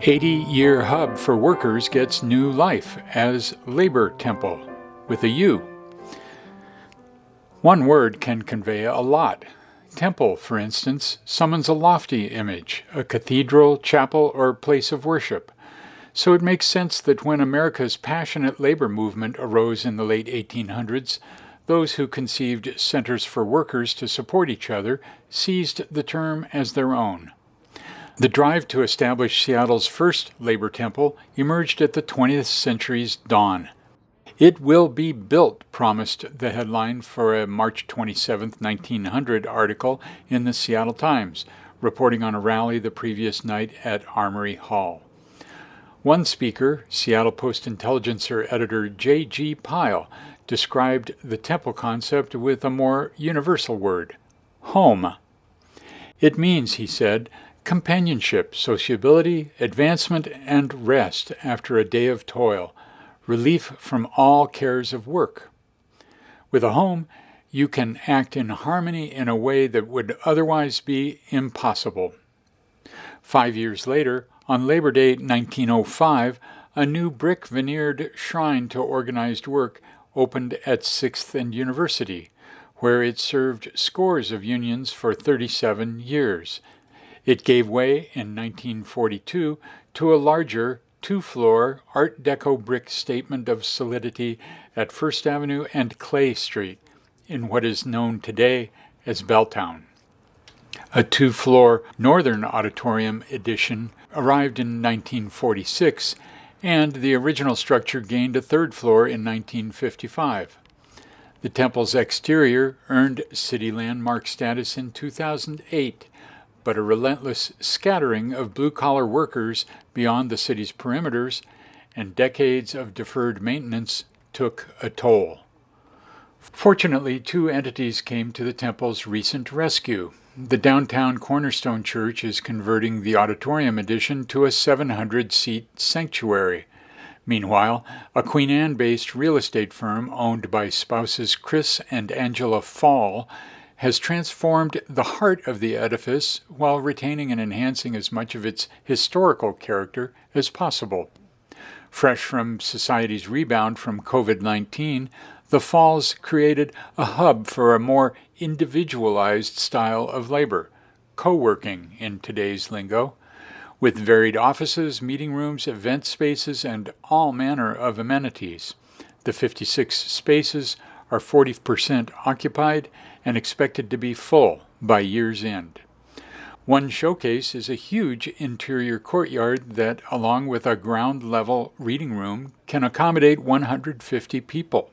80-year hub for workers gets new life as Labor Temple, with a U. One word can convey a lot. Temple, for instance, summons a lofty image, a cathedral, chapel, or place of worship. So it makes sense that when America's passionate labor movement arose in the late 1800s, those who conceived centers for workers to support each other seized the term as their own. The drive to establish Seattle's first labor temple emerged at the 20th century's dawn. "It will be built," promised the headline for a March 27, 1900 article in the Seattle Times, reporting on a rally the previous night at Armory Hall. One speaker, Seattle Post-Intelligencer editor J.G. Pyle, described the temple concept with a more universal word: home. "It means," he said, "companionship, sociability, advancement, and rest after a day of toil, relief from all cares of work. With a home, you can act in harmony in a way that would otherwise be impossible." 5 years later, on Labor Day 1905, a new brick veneered shrine to organized work opened at 6th and University, where it served scores of unions for 37 years. It gave way in 1942 to a larger, two-floor Art Deco brick statement of solidity at First Avenue and Clay Street, in what is known today as Belltown. A two-floor Northern Auditorium addition arrived in 1946, and the original structure gained a third floor in 1955. The temple's exterior earned City Landmark status in 2008, but a relentless scattering of blue-collar workers beyond the city's perimeters and decades of deferred maintenance took a toll. Fortunately, two entities came to the temple's recent rescue. The downtown Cornerstone Church is converting the auditorium addition to a 700-seat sanctuary. Meanwhile, a Queen Anne-based real estate firm owned by spouses Chris and Angela Faul has transformed the heart of the edifice while retaining and enhancing as much of its historical character as possible. Fresh from society's rebound from COVID-19, the Fauls created a hub for a more individualized style of labor, co-working in today's lingo, with varied offices, meeting rooms, event spaces, and all manner of amenities. The 56 spaces are 40% occupied and expected to be full by year's end. One showcase is a huge interior courtyard that, along with a ground-level reading room, can accommodate 150 people.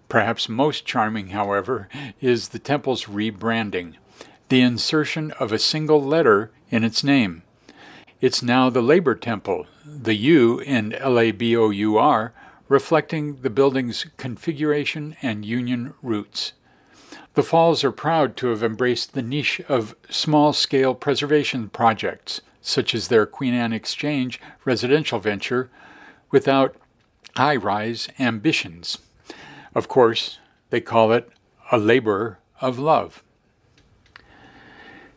Perhaps most charming, however, is the temple's rebranding, the insertion of a single letter in its name. It's now the Labor Temple, the U in LABOUR, reflecting the building's configuration and union roots. The Falls are proud to have embraced the niche of small-scale preservation projects, such as their Queen Anne Exchange residential venture, without high-rise ambitions. Of course, they call it a labor of love.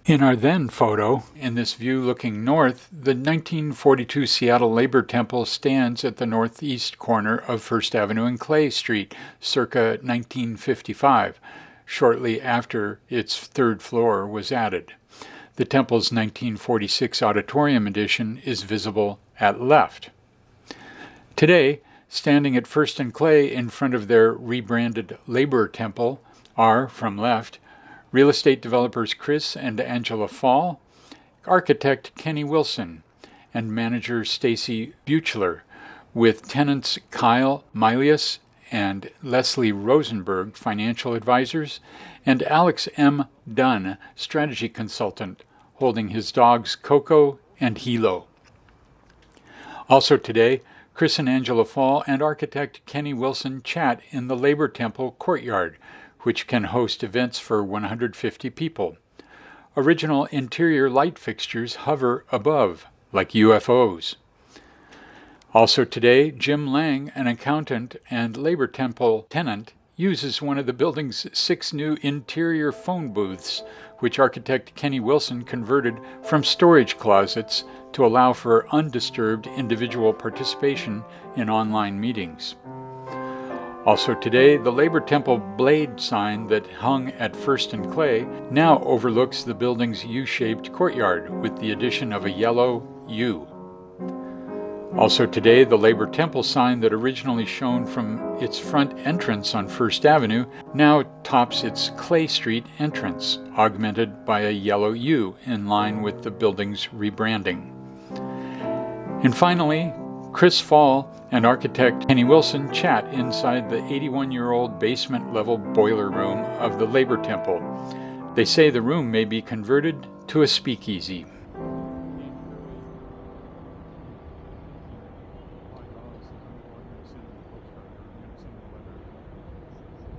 In our then photo, in this view looking north, the 1942 Seattle Labor Temple stands at the northeast corner of First Avenue and Clay Street, circa 1955, shortly after its third floor was added. The temple's 1946 auditorium addition is visible at left. Today, standing at First and Clay in front of their rebranded Labor Temple are, from left, real estate developers Chris and Angela Faul, architect Kenny Wilson, and manager Stacy Buchler, with tenants Kyle Milius and Leslie Rosenberg, financial advisors, and Alex M. Dunn, strategy consultant, holding his dogs Coco and Hilo. Also today, Chris and Angela Faul and architect Kenny Wilson chat in the Labor Temple courtyard, which can host events for 150 people. Original interior light fixtures hover above, like UFOs. Also today, Jim Lang, an accountant and Labor Temple tenant, uses one of the building's 6 new interior phone booths, which architect Kenny Wilson converted from storage closets to allow for undisturbed individual participation in online meetings. Also today, the Labor Temple Blade sign that hung at First and Clay now overlooks the building's U-shaped courtyard with the addition of a yellow U. Also today, the Labor Temple sign that originally shone from its front entrance on First Avenue now tops its Clay Street entrance, augmented by a yellow U in line with the building's rebranding. And finally, Chris Faul and architect Kenny Wilson chat inside the 81-year-old basement-level boiler room of the Labor Temple. They say the room may be converted to a speakeasy.